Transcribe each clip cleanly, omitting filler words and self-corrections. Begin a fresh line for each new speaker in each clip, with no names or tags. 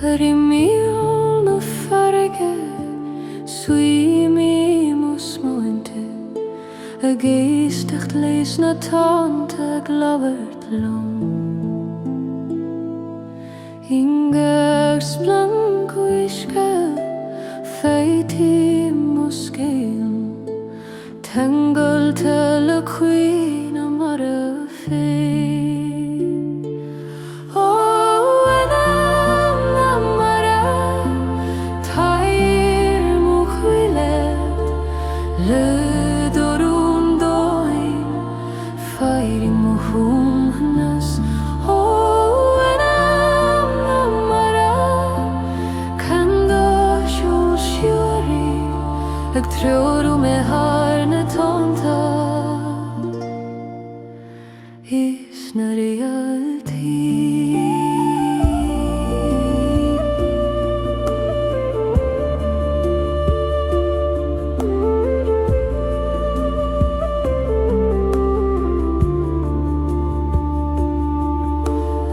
Rimil na farige Suimi mus mointe A geesticht lees na tante labhairt long Ingers blanco iske Feiti muskeil Ceangailte le queen amar a fé Ag trúru me har na tonta Is na reality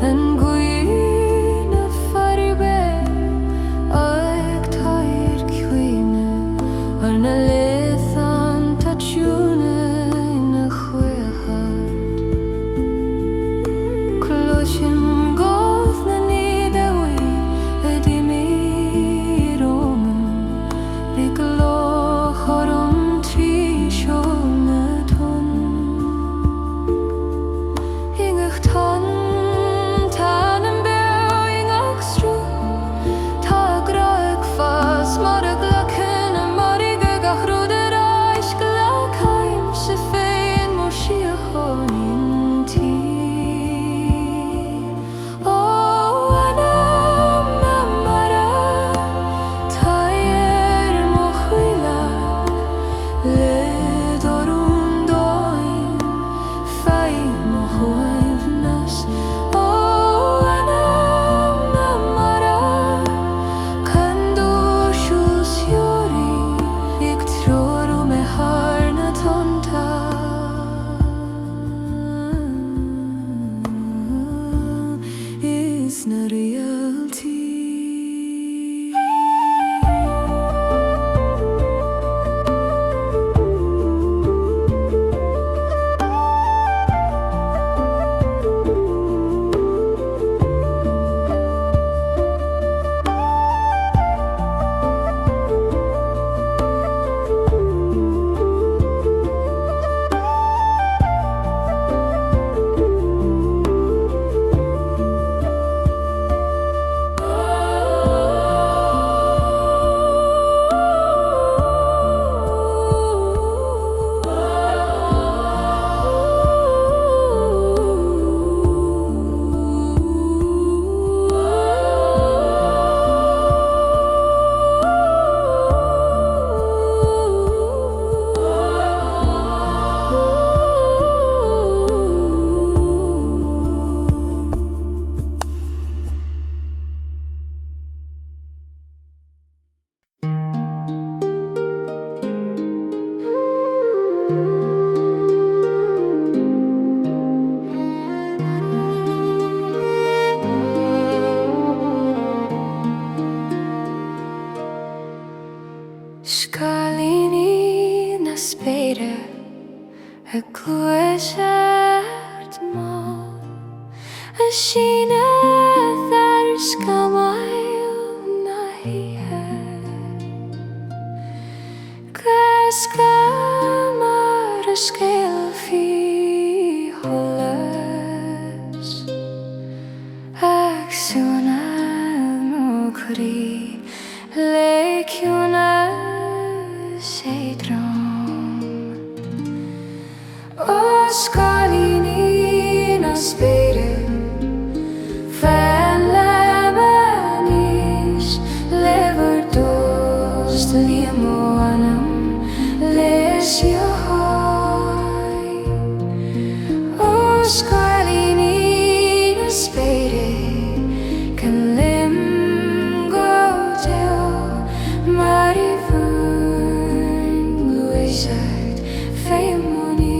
En gwyn y faribe Ag tair cwine Ar na lethan ta tjune na chwehart Closhin goth na nidawi Ydi mi roman Lig loch oron tri siol na ton Ingach ton Tan yn byw ingach strw Ta graig fas Mar a glacyn a mar I gygach rwyd yr eich Glachaim sy ffein mor si a chonin ti O anam amara Tair mo choillar Le dorun doin Fai mo choilnas O anam amara Cando siws iori Ig trúru me har na tonta Is na reality Scalini na Spíre A gluiseart má A síne thar Scéimhír Thanaí Glasgamar a Scil fi cholas Ag Suanadh mo crí Le ciúna sé drom O scalini na Spíre Fan lebanis Lever dos Liam o Anam Les yohai O scalini na Spíre Can lim go teo Mari fun Gluiseart Fei monir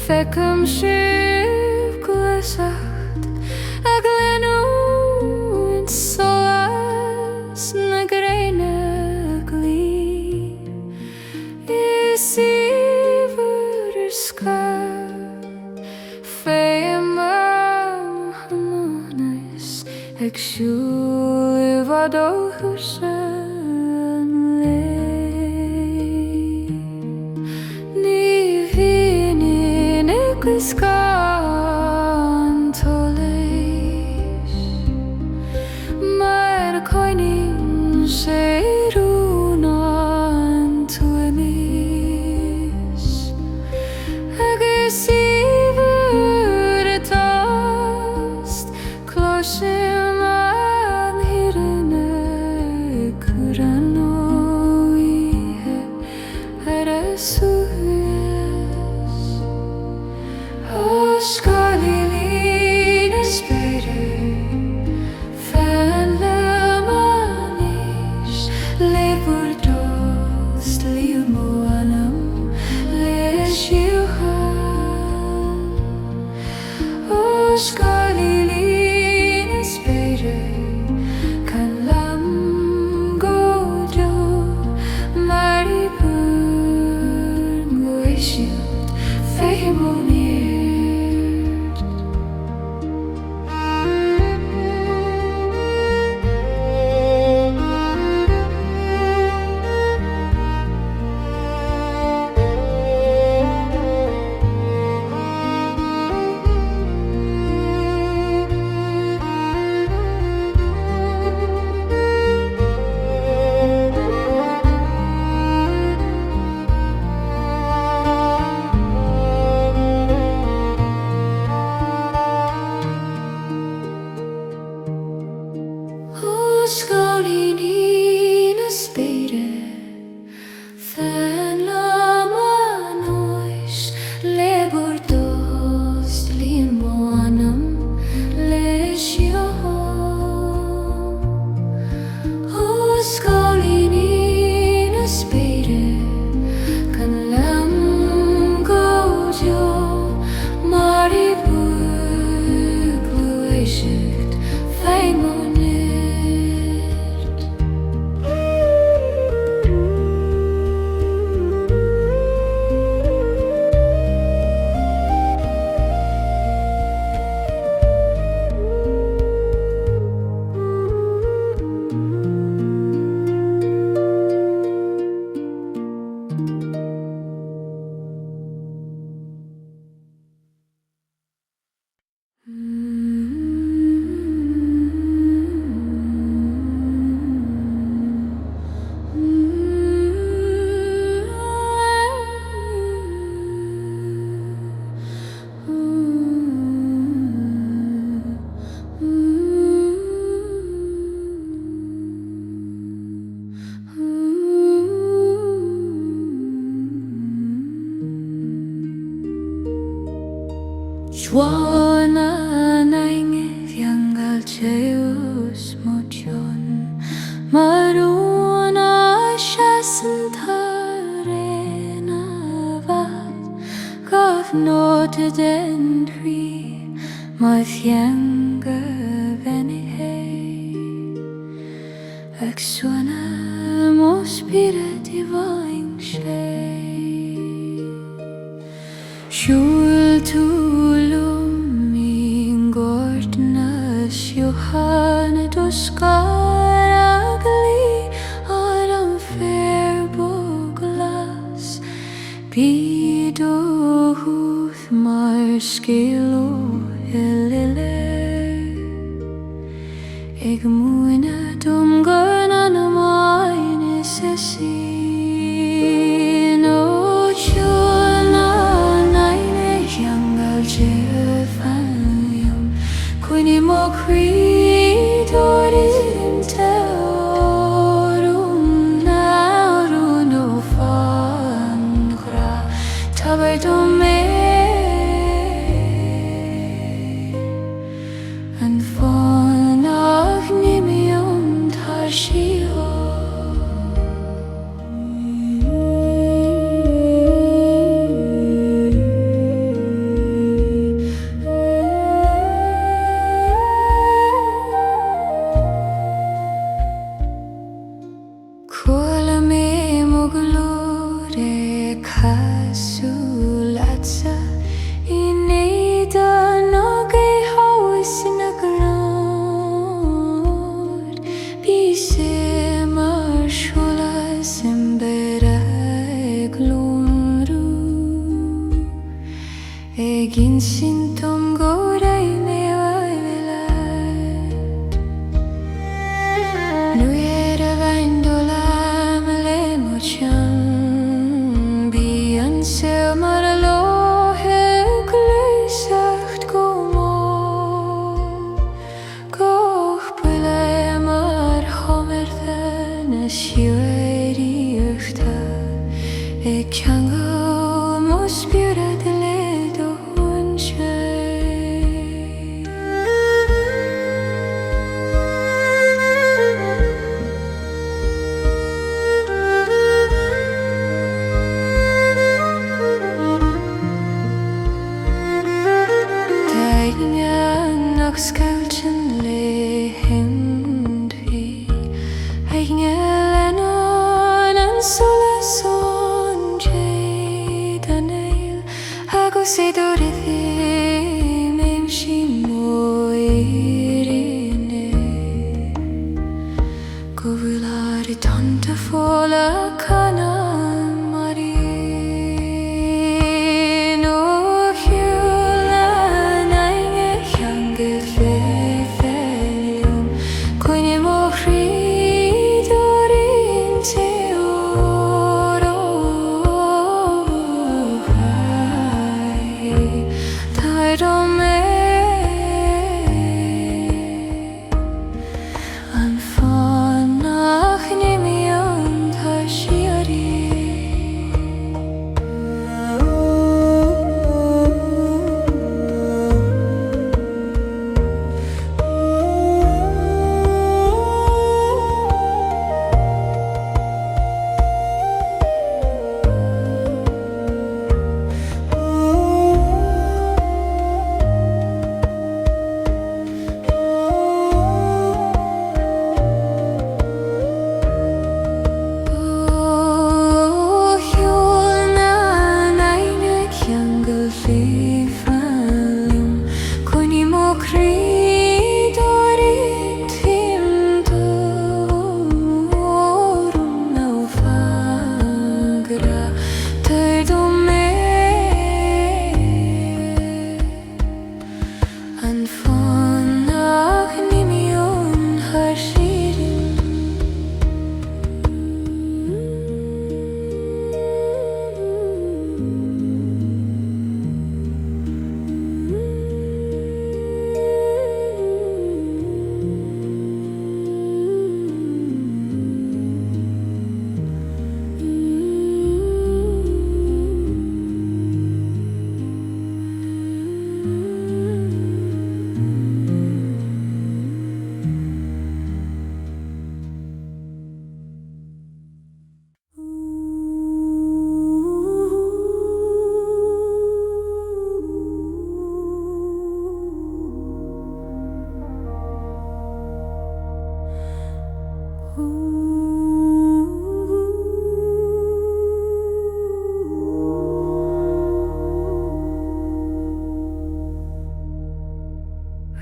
fecum sib glesacht a Glen tSolas na gréine glí Scéimhír Thanaí ag siúil vadóchas an lé Ní bhíonn agus gan tSolais mar coinning sé rúnan tuamis agus Scéimhír tost cloisim an hirine curanóithe ar a suas Oscailín a Spíre fan le manis labhairt dost líomó Anam leis Oscailín a Spíre can lam gojo mari burn goisiúd féimónírt Oscailín a Spíre fan le manis labhairt dost líomó Anam leis Oscailín a Spíre can lam gojo mari burn goisiúd féimónírt Suanadh nAigne Ceangailte mution maruna shasan tharéna gof note den hrí my fianga venihe ag Suanadh mo Spíre divine Siúil tú Johanna doscar agli an fair boglas Bido huth mar Scil ag muina dum gan an amain sin o Suanadh nAigne Ceangailte fanium Quini mo credorin teorum naurun o fangra tabai dome an fanach nimi moglore casulatsa inida noge haus na grod bise mar Solas embere glunru egin sintom gorei Ceangailte Spíre de leat o nach Scailtean le hindhí Aonair lenon tSolas on Thanaí agus dúirtí méim sí muoirine coill tanta fóla cana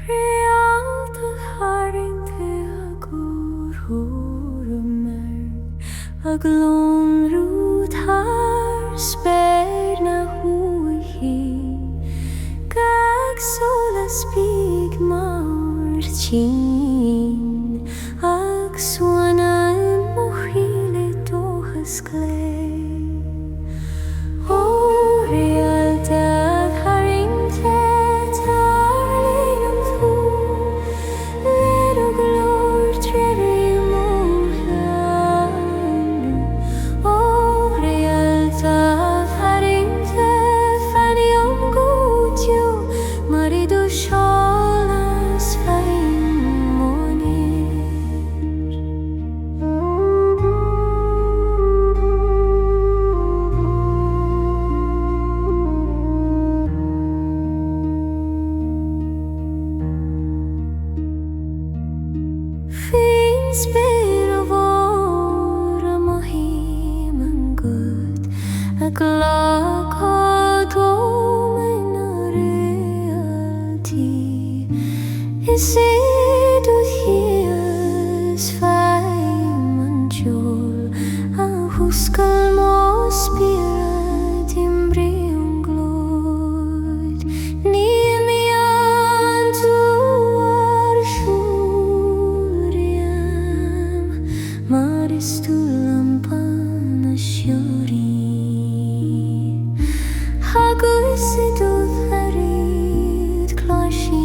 Ralta Tharraingthe a glónrú thar spéir na huaigh gcroílár big mar tin ag Suanadh mo choill dóchas Glen ó Ralta Tharraingthe Is it hies feim choill a huskal mo Spíre timbrium gloid ni mi an tu shuriam maristulam pana shuri haguisidu harid clashi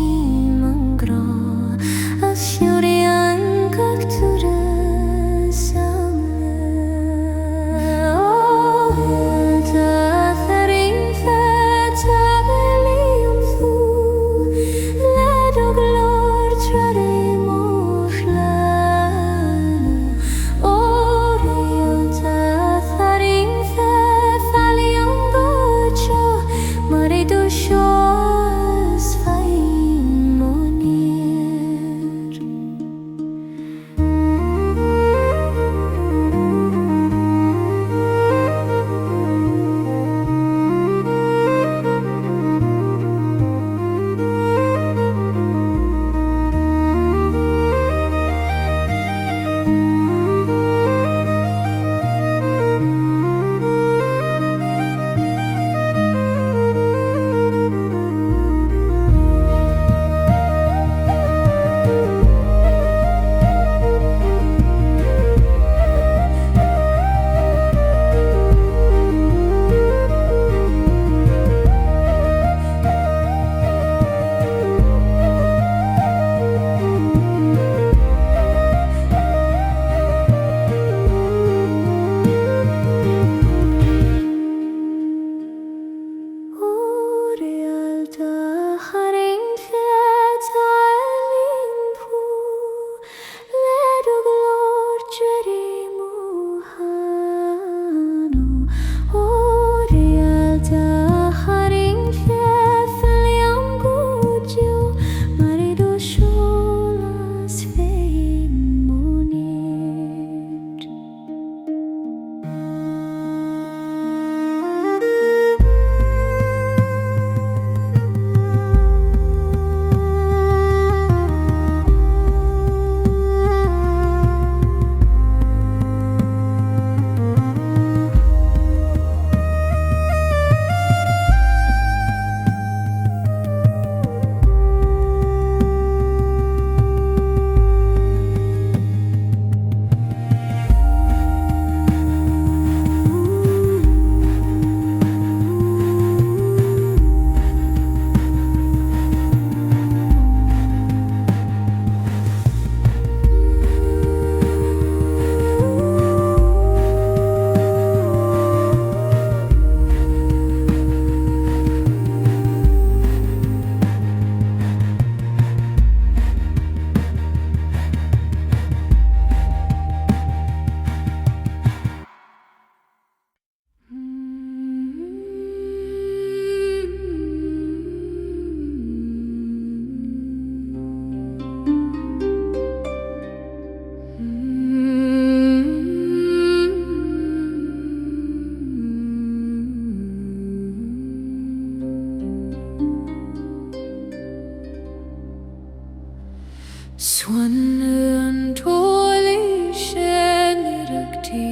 Suanadh toili sheniragti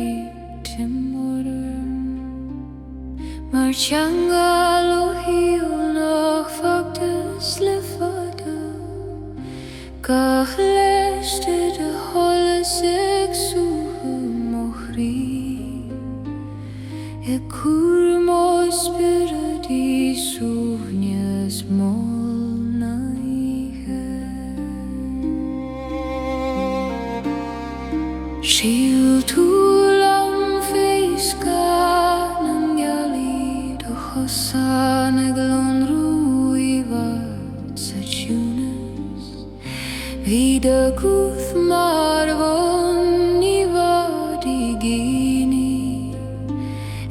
timorder Mar Ceangailte o hiúil nach fagtas le fada Gach leiste de tSolas ag suaithe mo chrí I cúr mo Spíre di suaimhír Ceol túlam fés gan Gaelic do chosan ag lonrúíomh sa tSolais Bhí de gúth mar bhon ní bhd I gcíní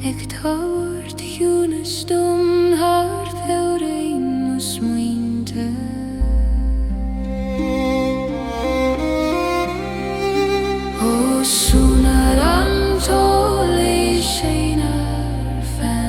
ag tabhairt Eunice dom thar fheabhraín mo smaointe Suanadh an tollaigh Scéimhír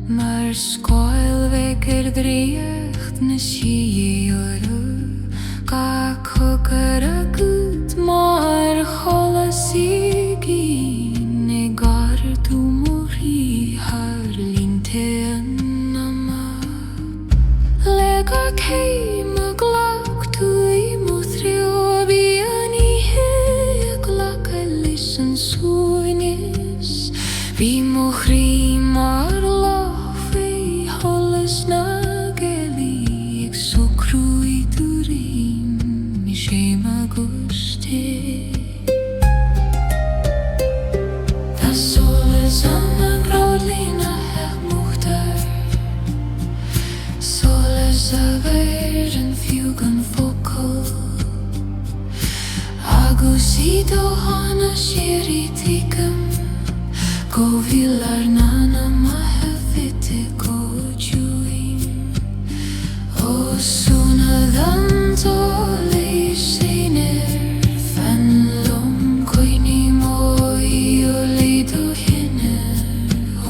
Mar scoil veker dríocht na síoru Ga cogar a gut mar cholas igi Ne gar du mori har linte Anama Lega keim a glach tu I muthrio bi ani he glach a listen suinis Bi mochri mar lofi holas na geli so crui durim mi shema guste tSolas an grodlina hech muhtar Solas labhairt an fugan focal agus ido hana shiri tikam coill nana mahafite cojuim O Suanadh an tSolais Scéimhír Thanaí coine moi o lido hinne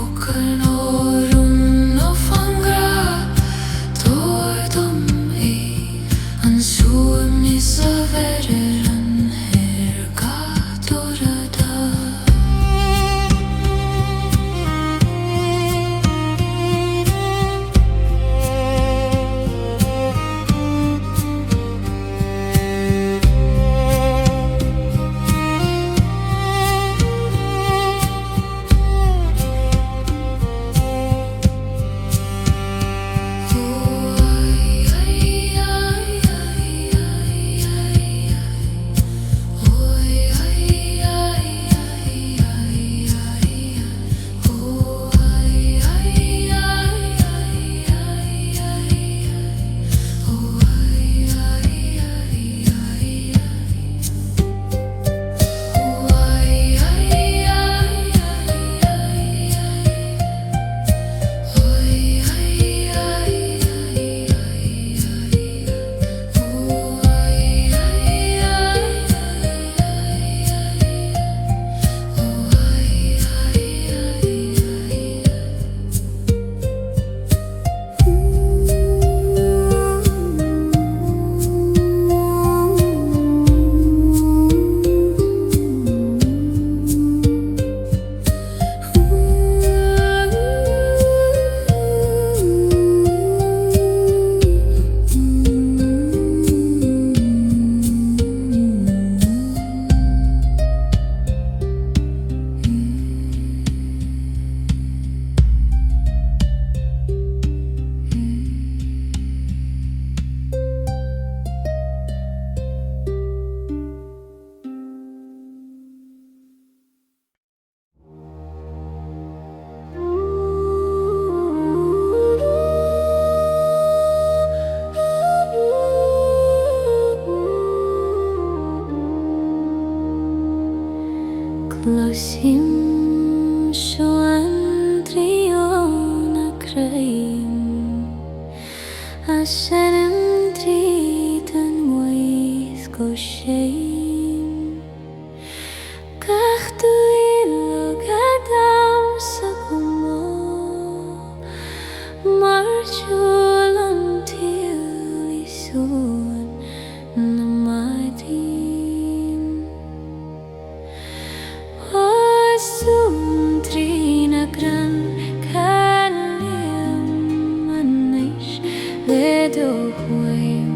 O calorun no fangra tordum an suamnis a verir an her gatorada Closim Suanadh na craim a senim tríd an waith go shame Gach du ilog adam sa gumo mar chul an til I suan na madim Sum trina gran Calim anish ledo huim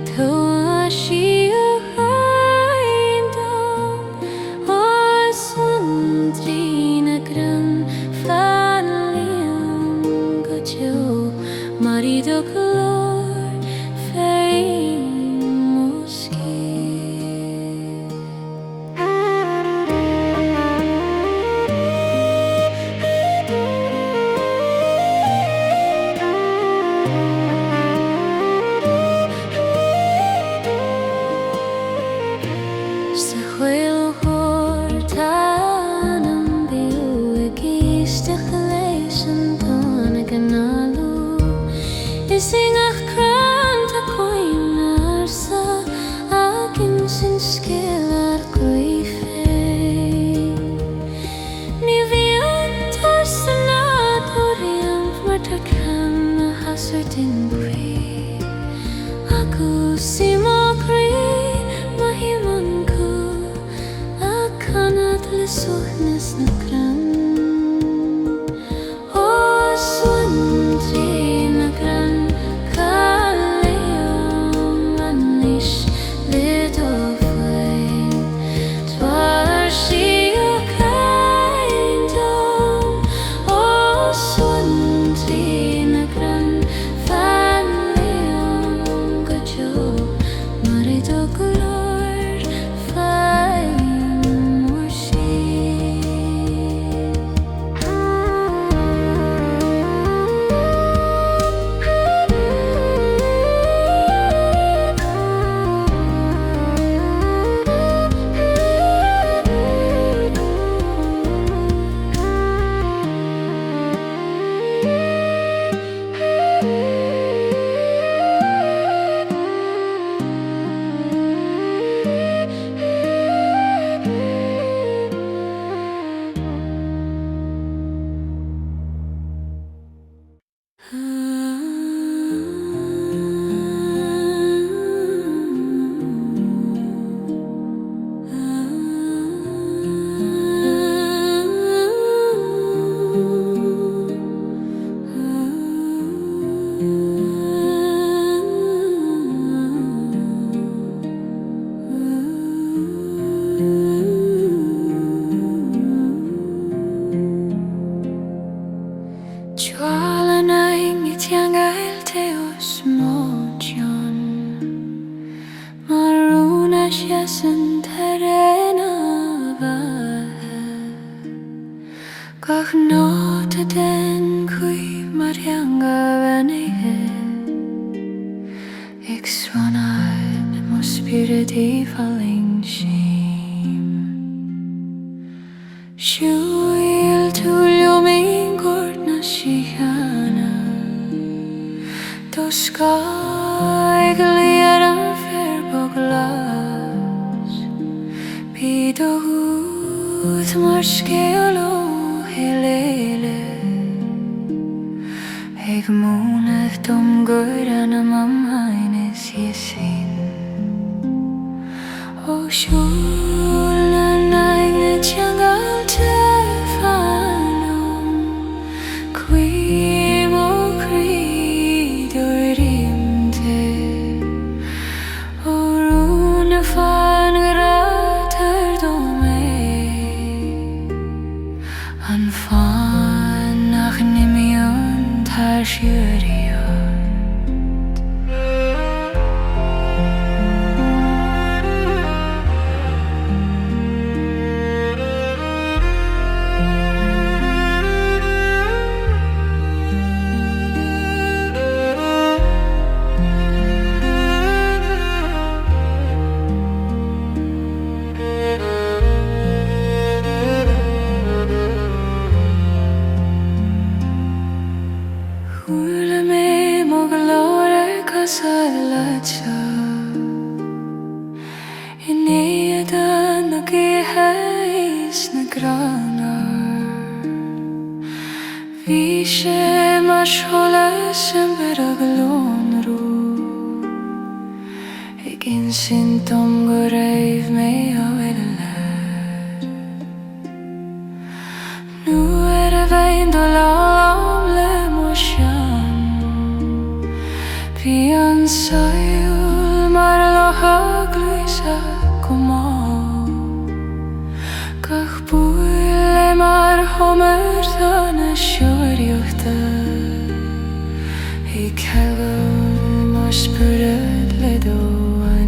Toa shi a haindam Sum trina gran Falim gacho marido calor Fei muski Is choill nAigne Ceangailte os motion maruna shesan terena gach nota den coille mar heanga venige ik Suanadh mo Spíre falling shame choill tulliomin gordna shihana dos Scéimhír Thanaí Pido ut mar Ceol hele ag Monath dom good Anam haines yesin o siúl nAigne Ceangailte fanum cuim o creadorimte o rúna fan gratar dome an fan nach nimion tar siúriad tSolais ik insint om goreif me nu vein dolam le motion pian sail mar locha gluisa como gach buile mar homer thana siúriachta ik helga mar spirit le do an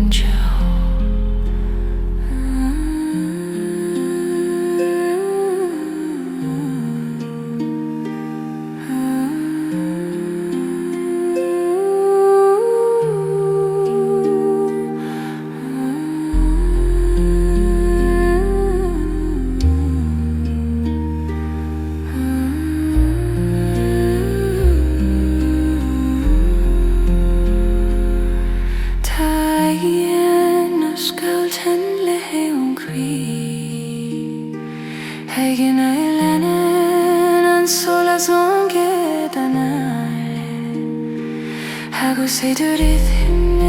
Say to rhythm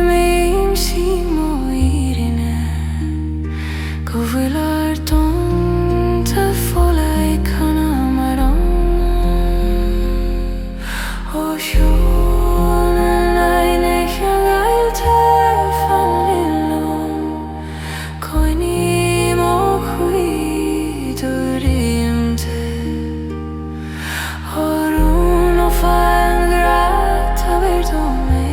me si mo irine coillar ton ta fola kana maran o siúl nAigne Ceangailte fanilon coille mo creadorimte o rúna fan gratar dome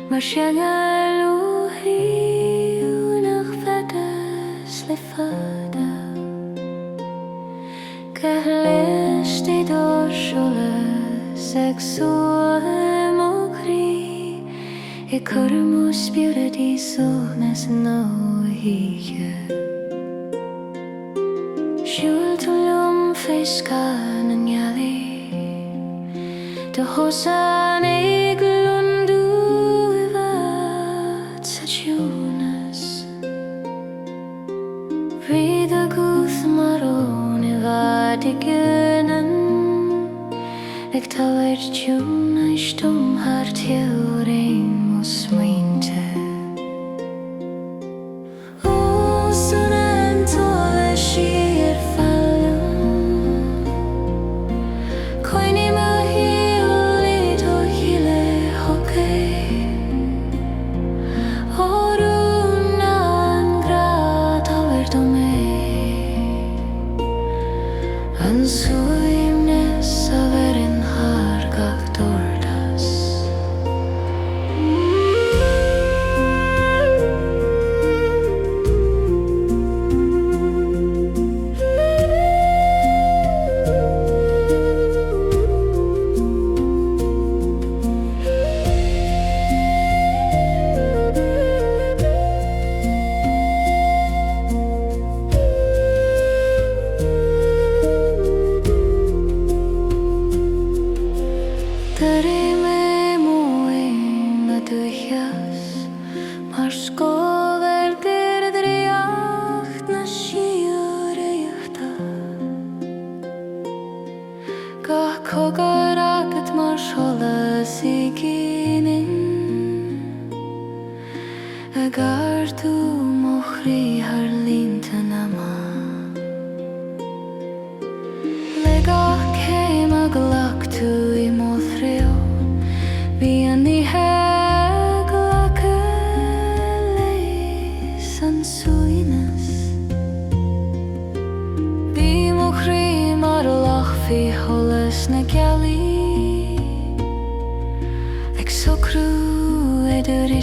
Mar Ceangailte nach fedas le fada Gaelic tSolas ag Soanadh I coille Spíre tSolais nAigne Siúil tulum feiscan an Gaelic de hosan glundu I vat tSolais Read a guth maron I vat I Glen ag labhairt tún stum har teorein smaointe O Suanadh tSolais coille leat stillness of it in haar gach dordas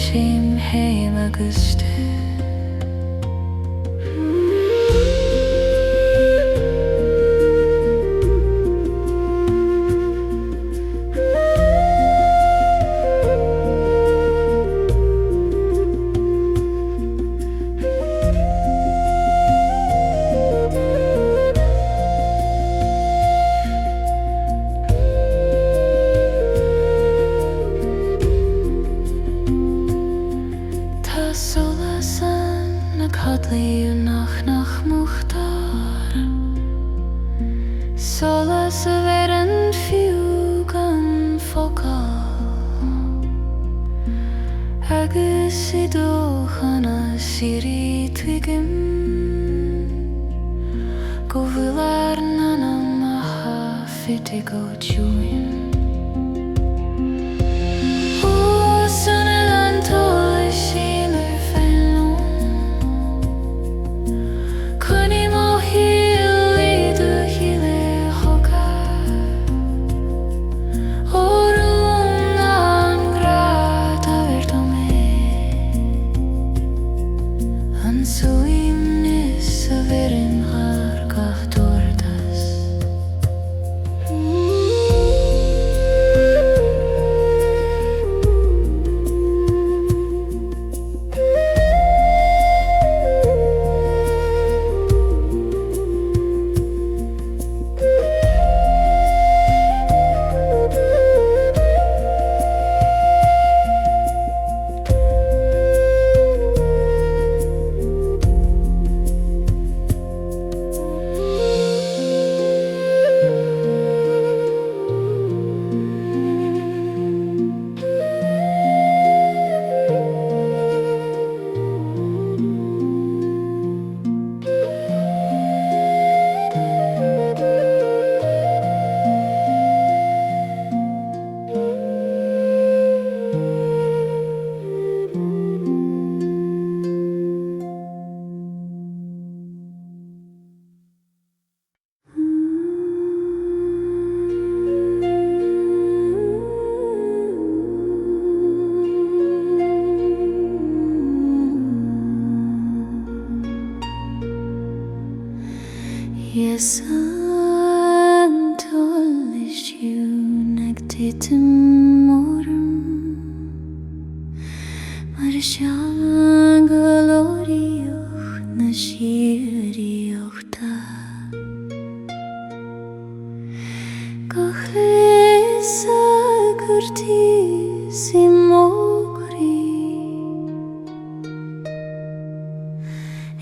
Scéimhír Thanaí tSolas na cadlaí nach muchtar Solas ver an fiú gan focal agus I dóchanna sirí tuigim go bhfuilar Anam a fite go tún O Suanadh tSolais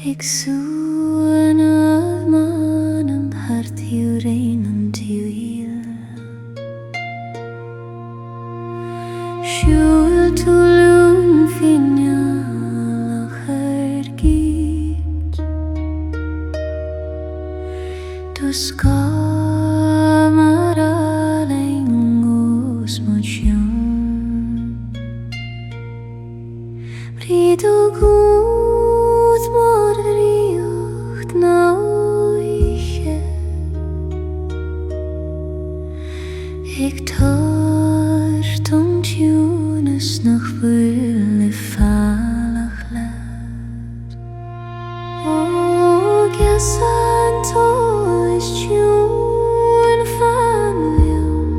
Ik Suanadh manam harthiu reinam tiuil Siúil tulún fineal ach git Dus kamaraling os motion Brido gut mordriocht nAigne Ik tart tunes nach bhuile fallach leat O gesanto is tune famlium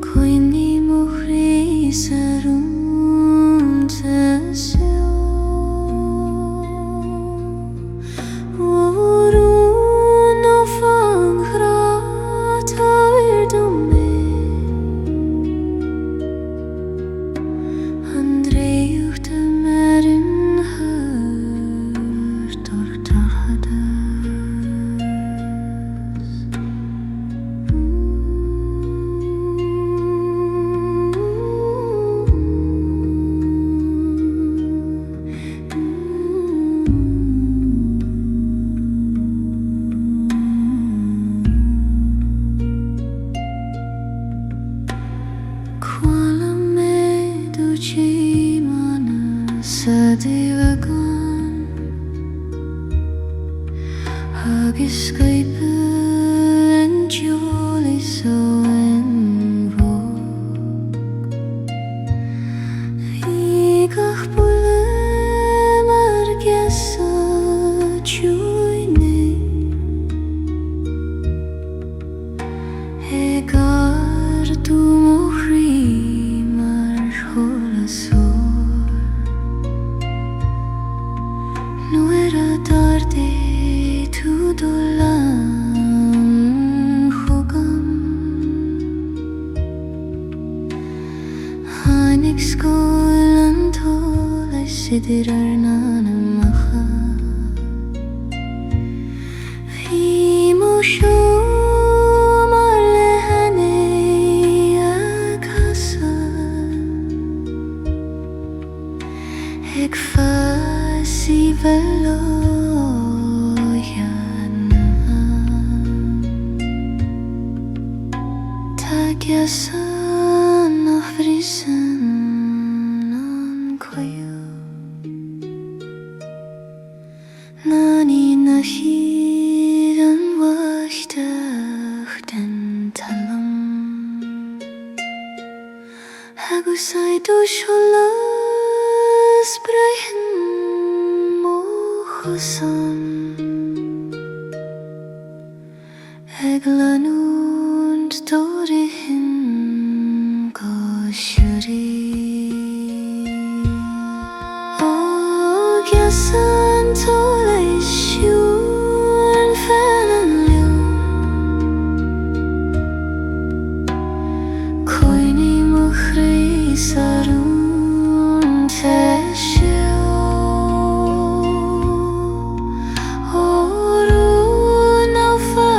Coinni muchri sarum tSolais Naofa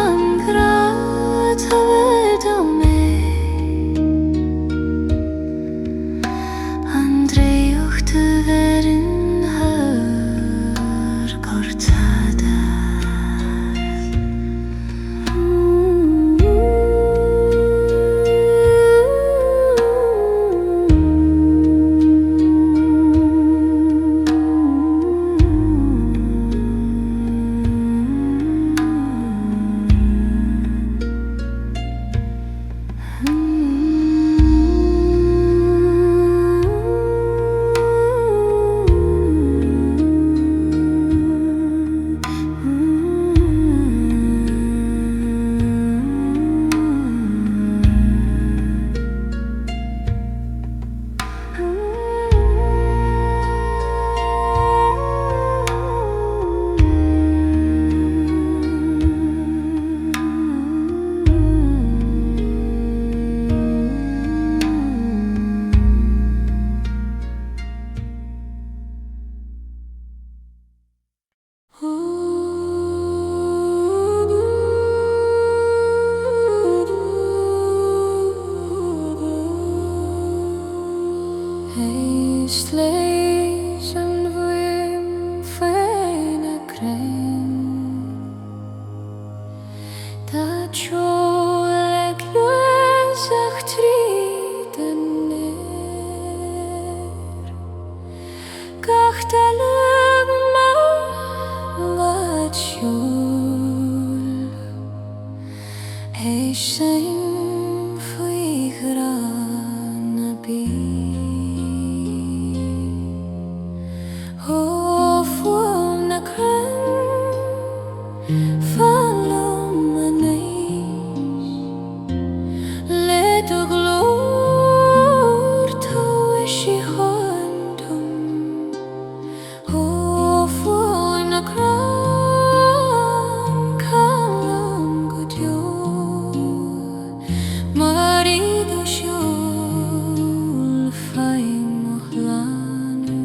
marido siúl faim ochlanú.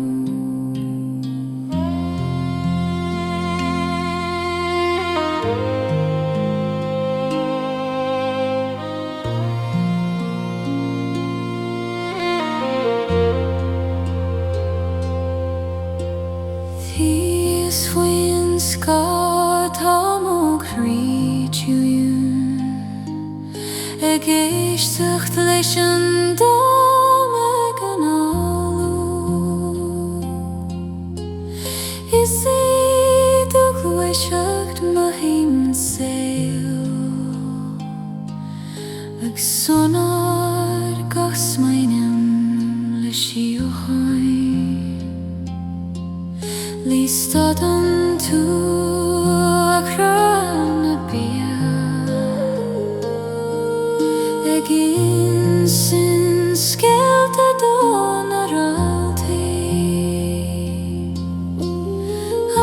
Thís faoin scá tá mo crítiúin ag éisteacht leis an dáma gan áú. Is iad a gluaiseacht ma haon Ceol ag Suanadh gach smaoineam leis sí ó chain. Lí stadan tú a chran na bia ag sin Scéimhír Thanaí Ralta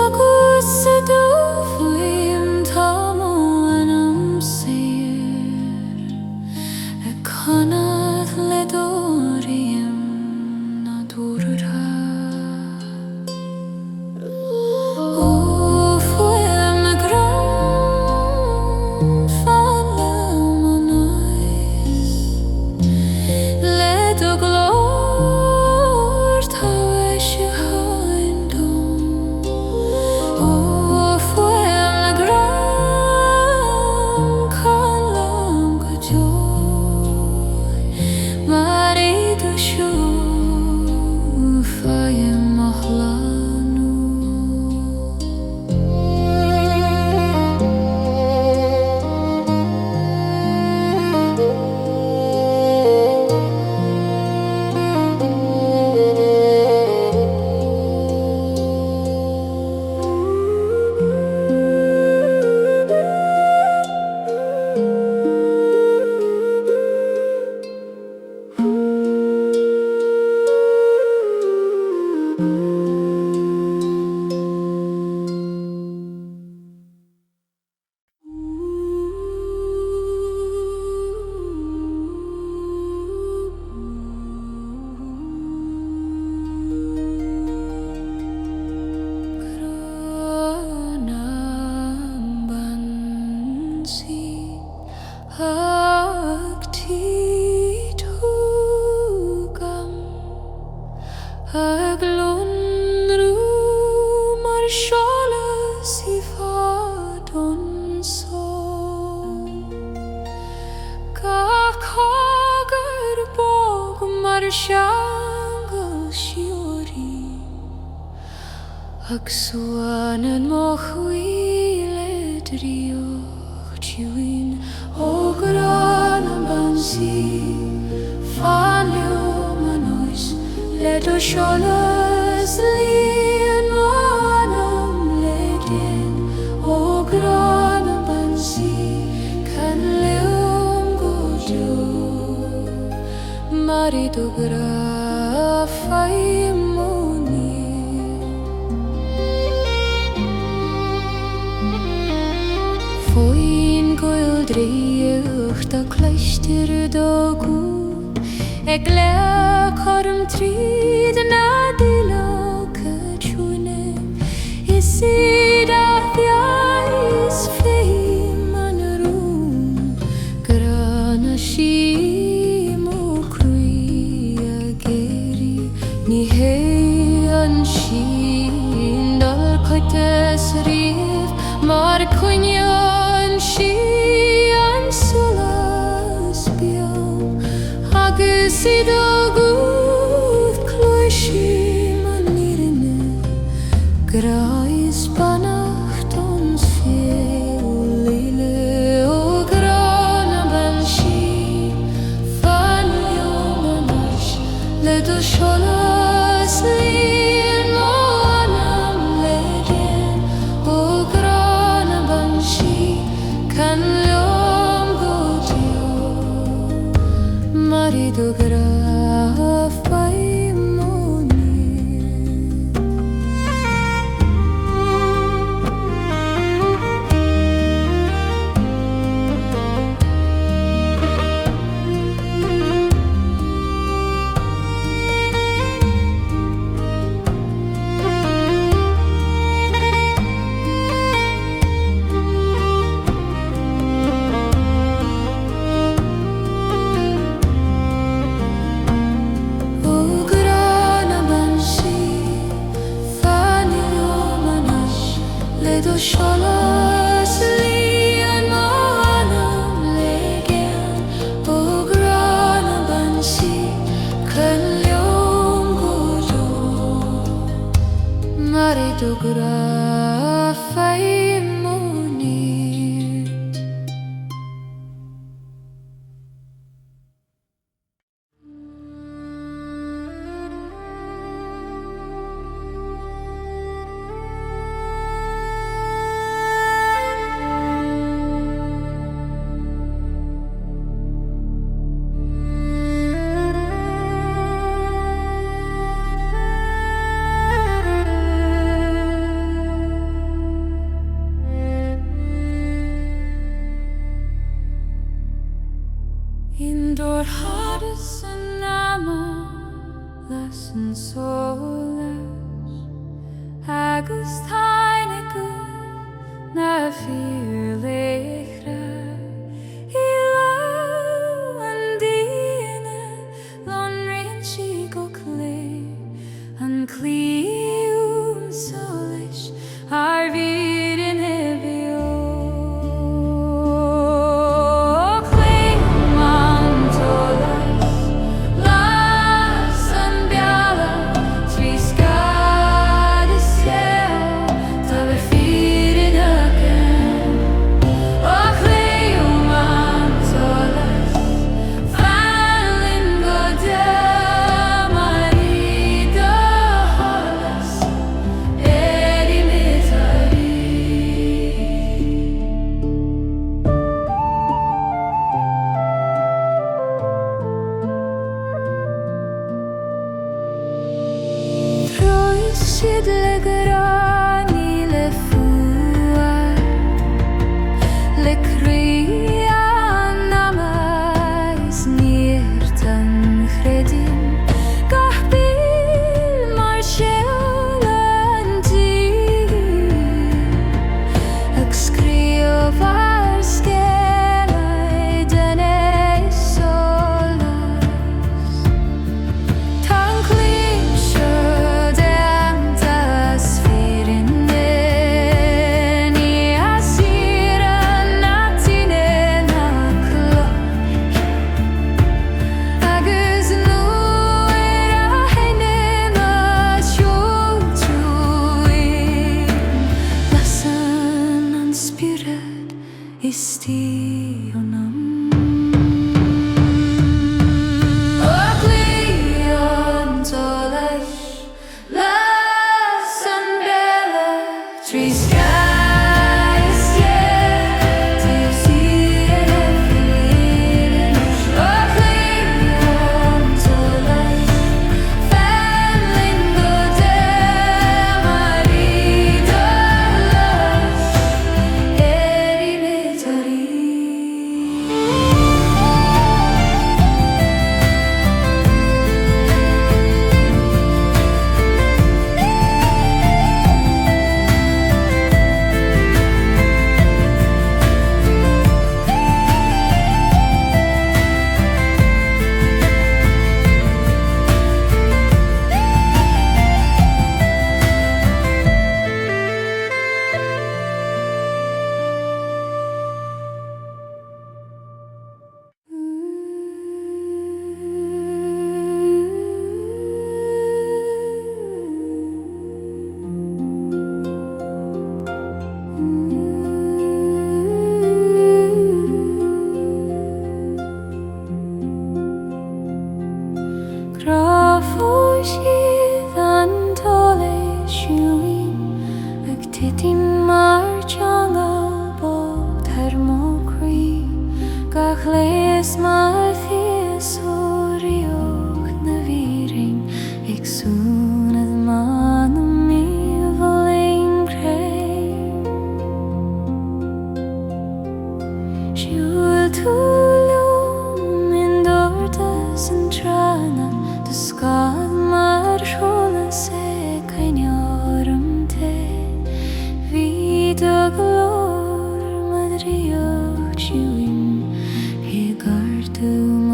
agus sa dúmhaim tá mo Anam saoir ag connacht le dóiríam na dúrtha. Ag Suanadh mo choill dríoch tiúin ó gran an bansi fanliom an oes le tSolas líon mo Anam le din ó gran an bansi can liom go dú marido gra faim dríocht a cloistear dógú ag le chorm tríd na díleacha trúine is iad a bheis féim an rúm grana sí mo cruí a géirí ní hé an sin dal coitas riamh mar coinne an sin tSolas biam agus iad a gúd cloisim an lírinne grais bannacht ons féil léile ó gran an bansi fanliom an oes le tSolas líon mo Anam le din ó gran an bansi can marido gra faim si Claíomh Solais Indor hardest Anam lesson solas agus thaine na fear leachra ila and dina lonrin she go clay and Claíomh Solais are vid in hebio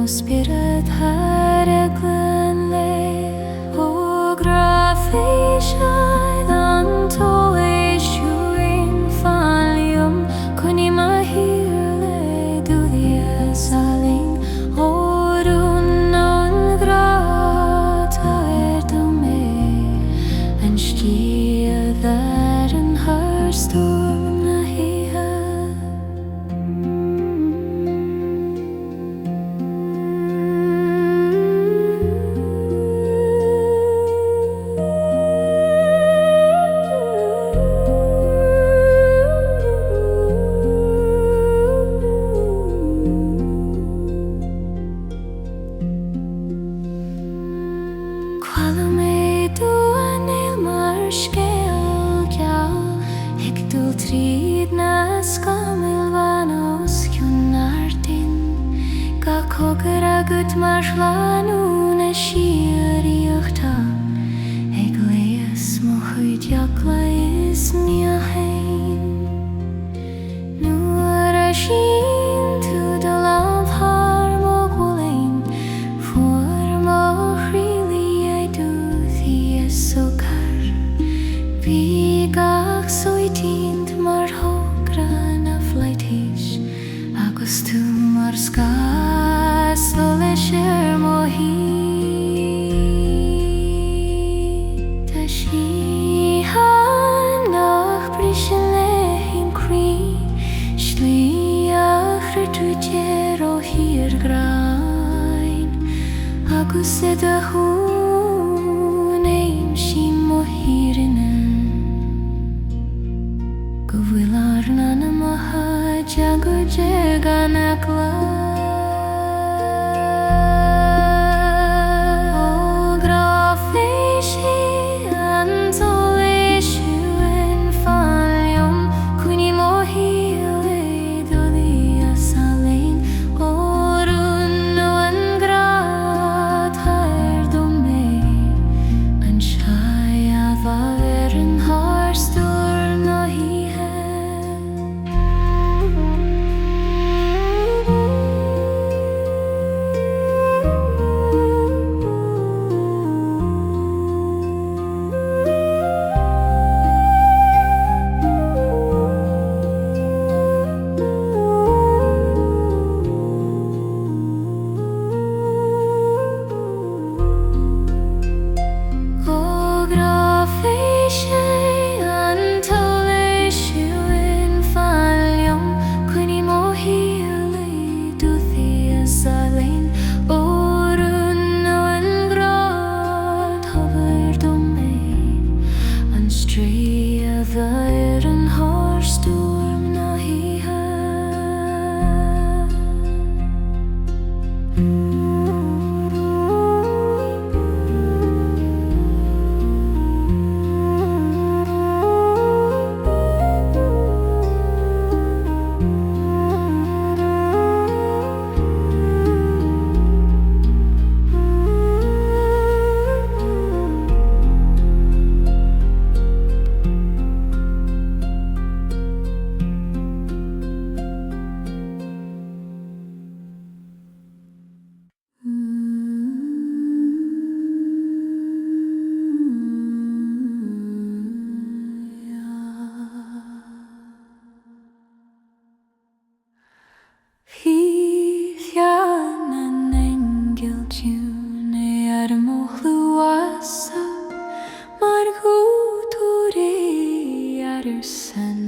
Spíre Glen oh Relaxation unto issuing falium Ceangailte do the saling oh do not Scil Ceol ag dul tríd na scamilvanos Cúnardin ga cogur agat mar slanú na siaríochta ag léas mo chuideach leis miahain nuair a sin tú do labhairt mo ghualain fuair mo chríola é dúthaí is so car bhí gach soitínt mar thógra na phleitis agus tú mar scas Solais mo hí tá sí nach brisin le hin crí slíach rituidir ó hir grain agus iad a hún éim sí mo hírinne go bhfuilar na na maha jago jegana cla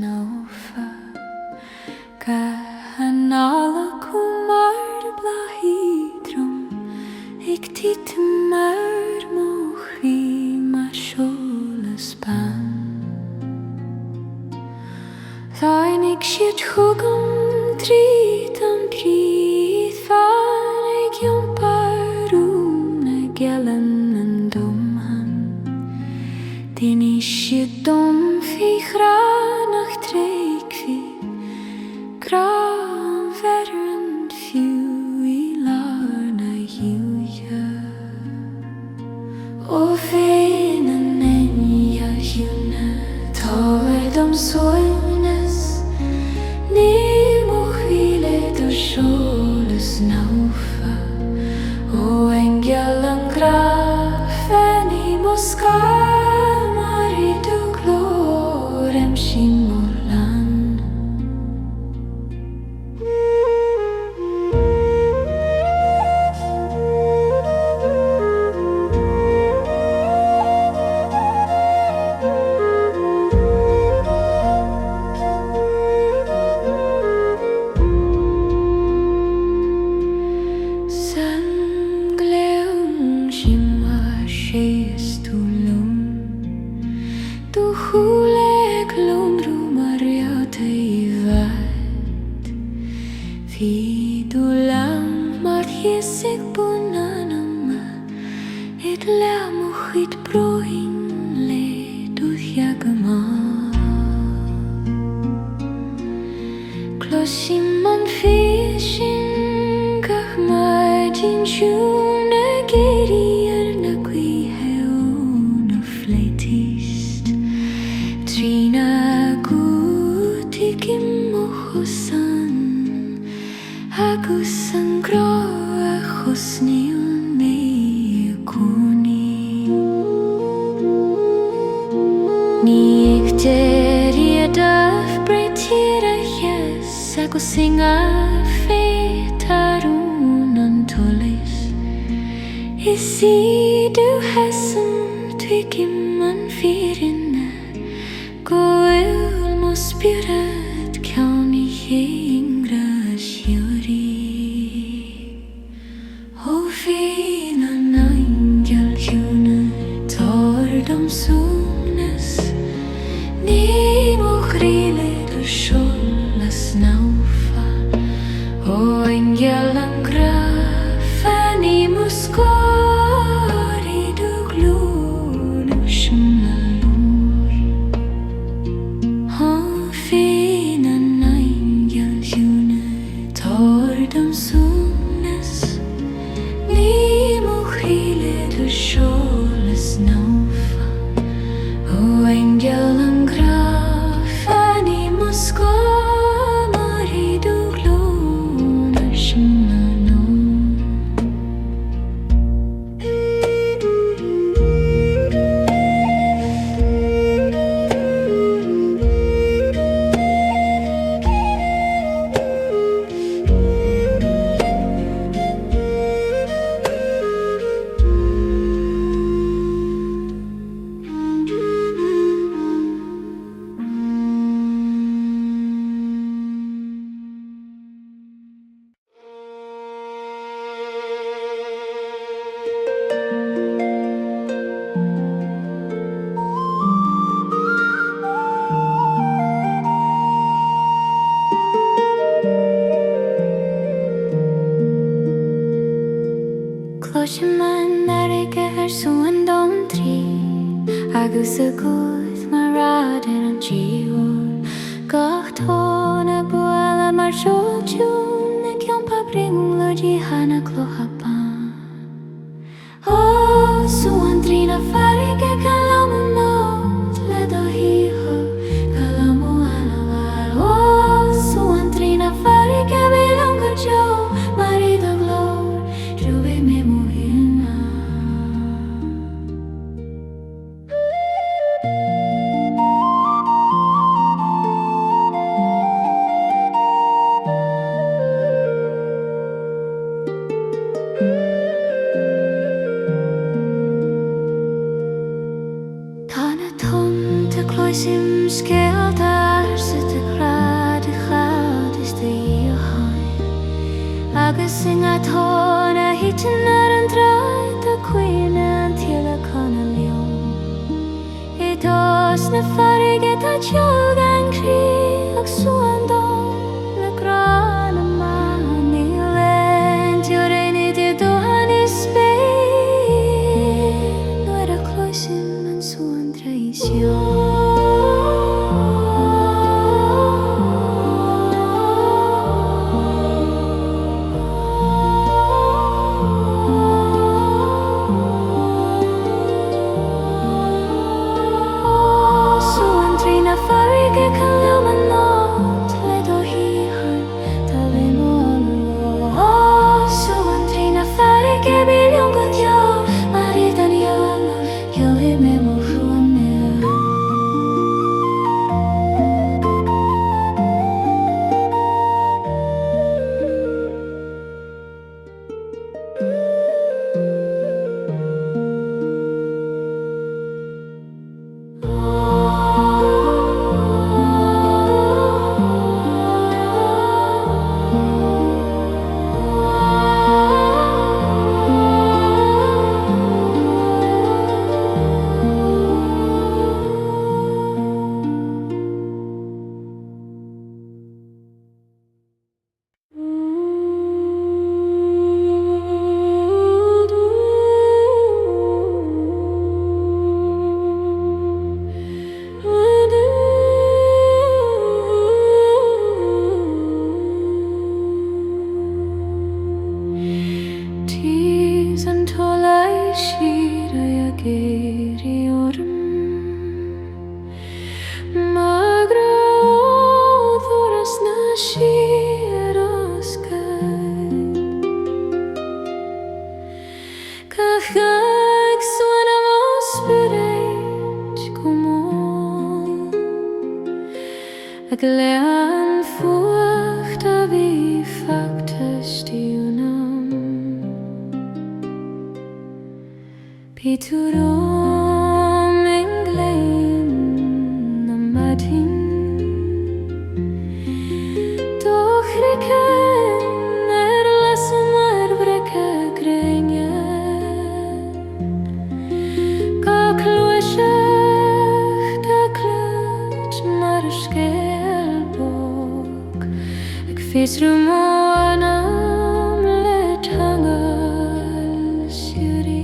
Naofa Cahanala cumar blahidrum ag titmar mochi ma tSolas ban Tháinig siad chugam tríd an tríd fan ag iomparum na Glen an domhan Dini siad dom fi chránach treig fi Grám verand coill nAigne O féin an nAigne hiúna Táid am stillness Ní mo chuill tSolas Naofa O Angel an graf Ní mo scar Mari du glór am sin mo lan It le mo chit broin le du Tin siúna géirí na cuithe óna fleitist Trína gútaigim mo chosan agus an grá a chosníún mé a cúnaí Ní ag déirí a dubh breitiar a ches agus singa fétarún an tSolais Is iadú hesan tuigim an fírinne Goil mo Spíre ceann I chéingra siúrí Ó bhín an aingeal ciúna tardam súnas Ní mo chríoladh tSolas Naofa Ó aingeal an grafa ní mo scóirí do glún sin Ó bhín an aingeal ciúna tardam súnas Ní mo chríoladh tSolas Naofa Ó aingeal an grafa ní mo scóirí do glún sin Cloisiman aige suandom trí agus a gúd mar rádan an tíúr Gach tóna buala mar seoltún na ceampa bringladí hana clochapan Ó suan trína farige calam mód le do hího calam anawar Ó suan trína farige bilonga jo marido glór Juve me muhina Tána tom te cloisim Scéol ársa te chrad a chad is de íochain Agus singa tóna hitan ar an draid a cuine an tíla conna leon I dos na farige ta teag an crí ag suandom le gran a man Ní len tiúraine de dohan is Spain Nuair a cloisim an suan tradiisiún Ó Piturum in Glen na matin doch riken lasmar breka grenje ga kloashach da kluch mar Scil bok ik fisrum Anam let hangal shuri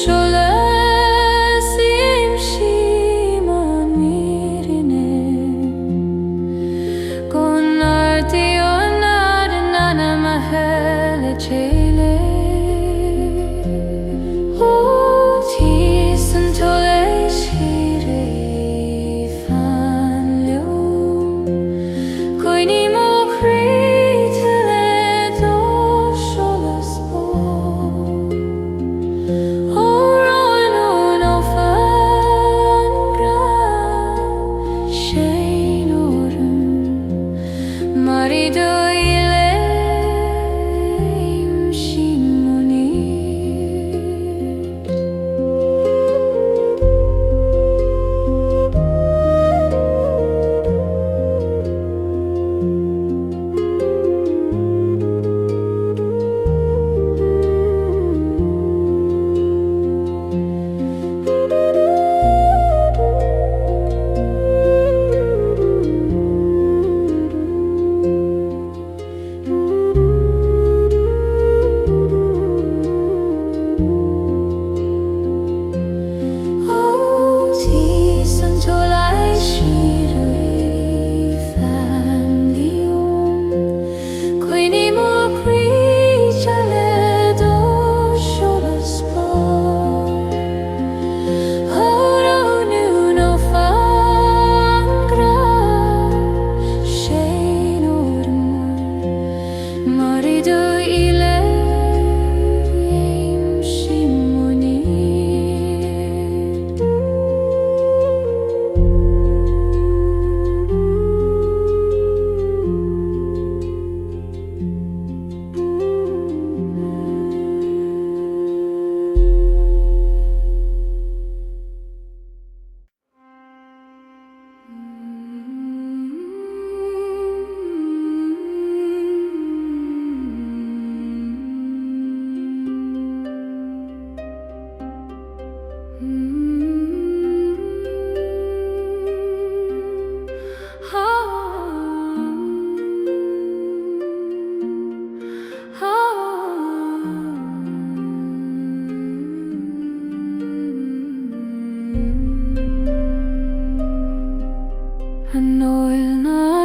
tSolais im shima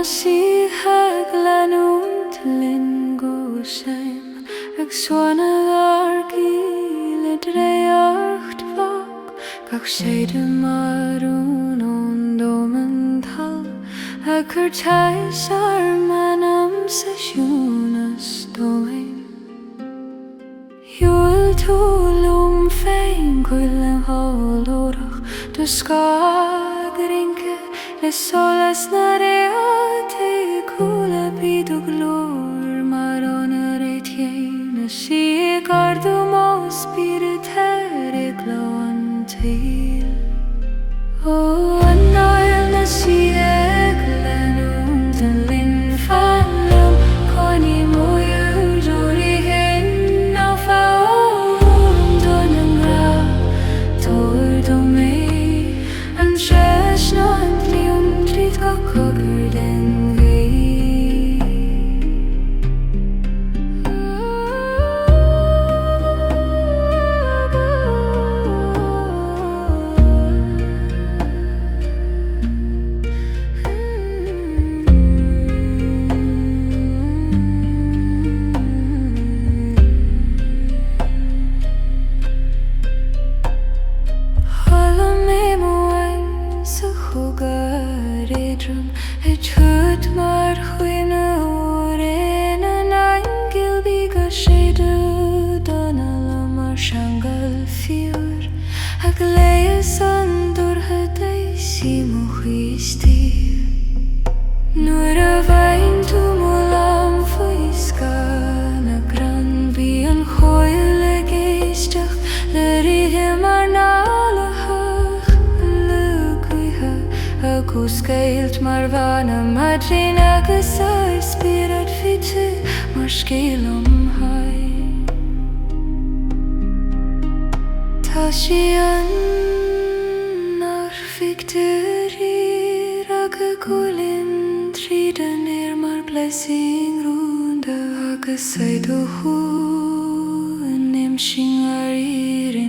sihag lanum tlin go shame ag Suanadh Gaelic dreacht vak gach shade marun on domen thal ag curtais manam sa Siúnas doin You'll tulum fein coill an hallorach du skagrinke tSolas na reate kula bidu glor mar Aonair tSiana si gardu mo Spíre teriglo an tail O Aonair na si Glen den lin fanlam Connie moir jori hen Naofa don an gra tor do me an tresh no an lium trit go cogur den mar chuine orin an aingil bíga séidir donala mar Ceangailte fiúr ag léas an dortha daisí mo chuistí nuair a bhain tú mo lam faoi sca na gran bí an choill ag éisteach le ríthe mar nálachach le cuithe go Scéilt mar bhana madrin agus a Spíre fitu mar Scil hain Tá sí an nar victorír aga gúlinn tríd an mar blessing rúnda agus é do hú an imsing ar írin